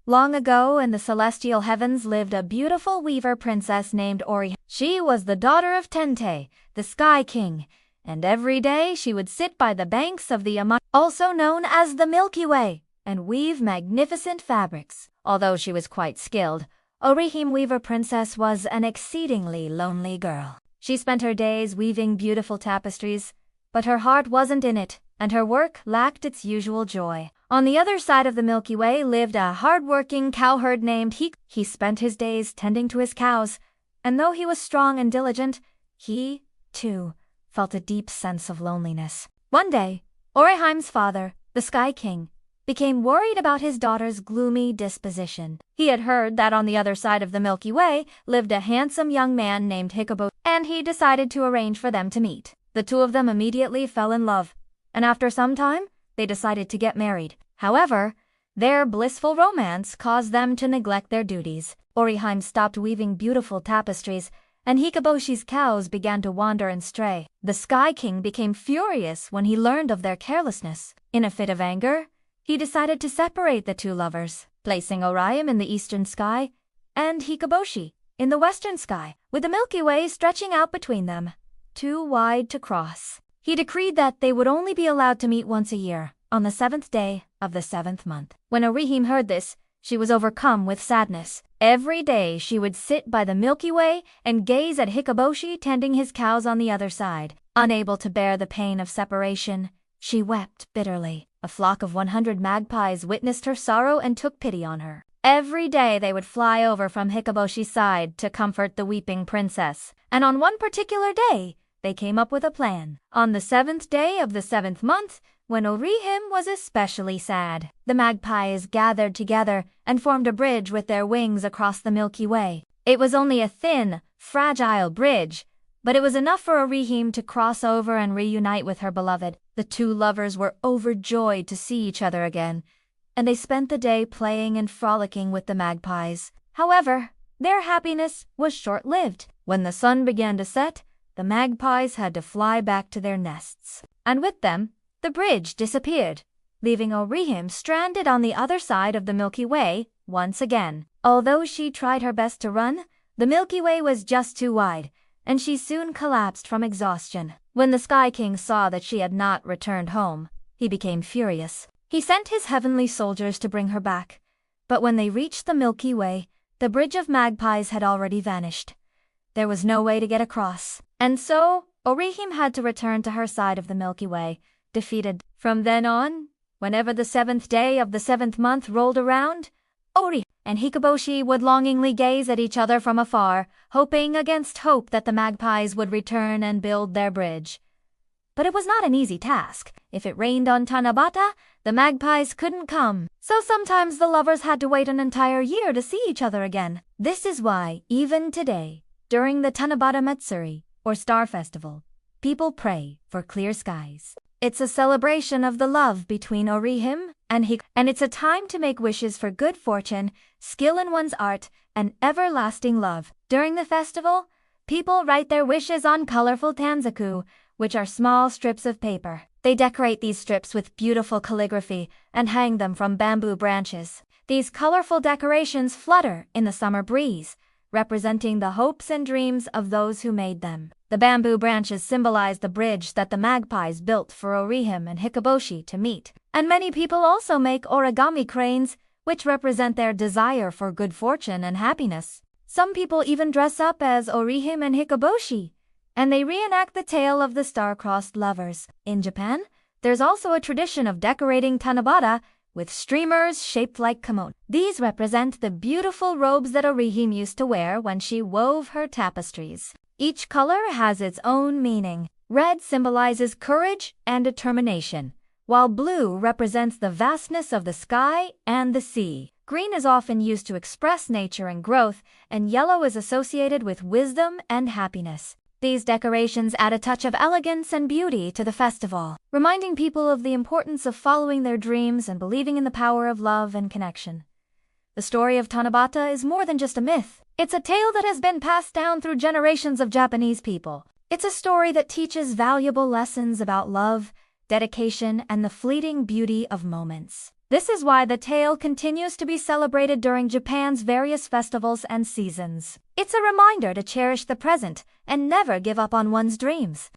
Long ago in the celestial heavens lived a beautiful weaver princess named Orihime. She was the daughter of Tente, the Sky King, and every day she would sit by the banks of the also known as the Milky Way, and weave magnificent fabrics. Although she was quite skilled, Orihime Weaver Princess was an exceedingly lonely girl. She spent her days weaving beautiful tapestries, but her heart wasn't in it, and her work lacked its usual joy. On the other side of the Milky Way lived a hard-working cowherd named Hikoboshi. He spent his days tending to his cows, and though he was strong and diligent, he, too, felt a deep sense of loneliness. One day, Orihime's father, the Sky King, became worried about his daughter's gloomy disposition. He had heard that on the other side of the Milky Way lived a handsome young man named Hikoboshi, and he decided to arrange for them to meet. The two of them immediately fell in love, and after some time, they decided to get married. However, their blissful romance caused them to neglect their duties. Orihime stopped weaving beautiful tapestries, and Hikoboshi's cows began to wander and stray. The Sky King became furious when he learned of their carelessness. In a fit of anger, he decided to separate the two lovers, placing Orihime in the eastern sky and Hikoboshi in the western sky, with the Milky Way stretching out between them, too wide to cross. He decreed that they would only be allowed to meet once a year, on the 7th day of the 7th month. When Orihime heard this, she was overcome with sadness. Every day she would sit by the Milky Way and gaze at Hikoboshi tending his cows on the other side. Unable to bear the pain of separation, she wept bitterly. A flock of 100 magpies witnessed her sorrow and took pity on her. Every day they would fly over from Hikoboshi's side to comfort the weeping princess, and on one particular day, they came up with a plan. On the 7th day of the 7th month, when Orihime was especially sad, the magpies gathered together and formed a bridge with their wings across the Milky Way. It was only a thin, fragile bridge, but it was enough for Orihime to cross over and reunite with her beloved. The two lovers were overjoyed to see each other again, and they spent the day playing and frolicking with the magpies. However, their happiness was short-lived. When the sun began to set, the magpies had to fly back to their nests, and with them, the bridge disappeared, leaving Orihime stranded on the other side of the Milky Way once again. Although she tried her best to run, the Milky Way was just too wide, and she soon collapsed from exhaustion. When the Sky King saw that she had not returned home, he became furious. He sent his heavenly soldiers to bring her back, but when they reached the Milky Way, the bridge of magpies had already vanished. There was no way to get across, and so Orihime had to return to her side of the Milky Way, defeated. From then on, whenever the 7th day of the 7th month rolled around, Orihime and Hikoboshi would longingly gaze at each other from afar, hoping against hope that the magpies would return and build their bridge. But it was not an easy task. If it rained on Tanabata, the magpies couldn't come, so sometimes the lovers had to wait an entire year to see each other again. This is why, even today, during the Tanabata Matsuri, or Star Festival, people pray for clear skies. It's a celebration of the love between Orihime and Hikoboshi, and it's a time to make wishes for good fortune, skill in one's art, and everlasting love. During the festival, people write their wishes on colorful tanzaku, which are small strips of paper. They decorate these strips with beautiful calligraphy and hang them from bamboo branches. These colorful decorations flutter in the summer breeze, representing the hopes and dreams of those who made them. The bamboo branches symbolize the bridge that the magpies built for Orihime and Hikoboshi to meet. And many people also make origami cranes, which represent their desire for good fortune and happiness. Some people even dress up as Orihime and Hikoboshi, and they reenact the tale of the star-crossed lovers. In Japan, there's also a tradition of decorating Tanabata with streamers shaped like kimono. These represent the beautiful robes that Orihime used to wear when she wove her tapestries. Each color has its own meaning. Red symbolizes courage and determination, while blue represents the vastness of the sky and the sea. Green is often used to express nature and growth, and yellow is associated with wisdom and happiness. These decorations add a touch of elegance and beauty to the festival, reminding people of the importance of following their dreams and believing in the power of love and connection. The story of Tanabata is more than just a myth. It's a tale that has been passed down through generations of Japanese people. It's a story that teaches valuable lessons about love, dedication, and the fleeting beauty of moments. This is why the tale continues to be celebrated during Japan's various festivals and seasons. It's a reminder to cherish the present and never give up on one's dreams.